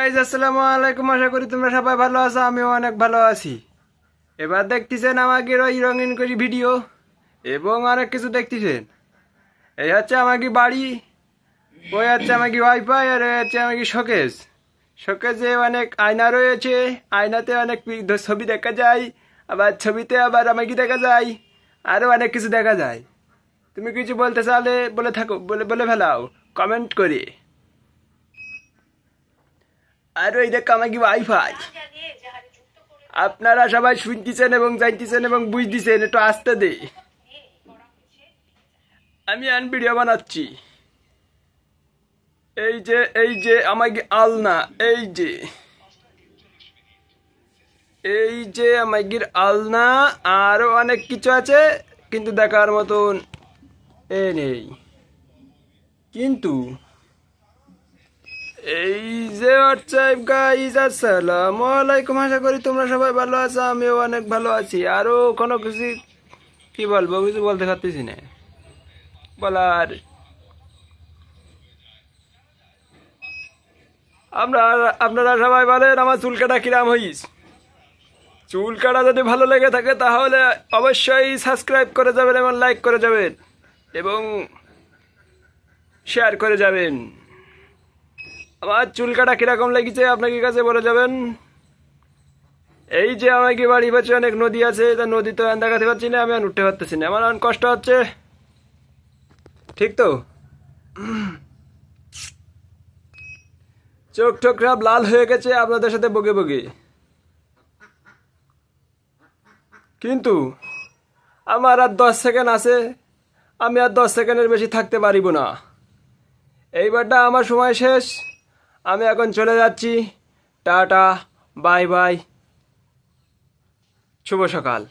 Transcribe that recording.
Guys আসসালামু আলাইকুম, আশা করি তোমরা সবাই ভালো আছো। আমিও অনেক ভালো আছি। এবার দেখতেছেন আমাকে ওই রঙিন করে ভিডিও এবং অনেক কিছু দেখতেছেন। এই হচ্ছে আমাকে বাড়ি, ওই হচ্ছে আমাকে ওয়াইফাই, আর এই হচ্ছে আমাকে শোকেস। শোকেসে অনেক আয়না রয়েছে, আয়নাতে অনেক ছবি দেখা যায়, আবার ছবিতে আবার আমাকে দেখা যায়, আরও অনেক কিছু দেখা যায়। তুমি কিছু বলতে চাইলে বলে থাকো, বলে বলে ফেলাও কমেন্ট করে। আর ওই দেখ আমাকে ওয়াইফাই। আপনারা সবাই শুনতেছেন এবং জানতেছেন এবং বুঝতেছেন, একটু আসতে দে। আমি আন ভিডিও বানাচ্ছি। এই যে আমাকে আলনা, এই যে আমাকে আলনা, আরো অনেক কিছু আছে কিন্তু দেখার মতন এ নেই। কিন্তু এই যে হোয়াটসঅ্যাপ গাইস, আসসালামু আলাইকুম, আশা করি তোমরা সবাই ভালো আছো। আমিও অনেক ভালো আছি। আরো কোনো কিছু কি বলবো, কিছু বলতে পারতেছি না বলার। আপনারা সবাই বলেন আমার চুল কাটা কিরাম হইস। চুল কাটা যদি ভালো লেগে থাকে তাহলে অবশ্যই সাবস্ক্রাইব করে যাবেন এবং লাইক করে যাবেন এবং শেয়ার করে যাবেন। আমার চুল কাটা কিরকম লেগেছে আপনাকে কাছে বলে যাবেন। এই যে আমাকে বাড়ি পাশে অনেক নদী আছে, তা নদী তো দেখাতে পারছি না, আমি আর উঠতে পারতেছি না, আমার অনেক কষ্ট হচ্ছে। ঠিক তো? চোখ টোক সব লাল হয়ে গেছে আপনাদের সাথে বগে বগে। কিন্তু আমার আর 10 সেকেন্ড আছে, আমি আর 10 সেকেন্ডের বেশি থাকতে পারিব না। এইবারটা আমার সময় শেষ, আমি এখন চলে যাচ্ছি। টাটা, বাই বাই, শুভ সকাল।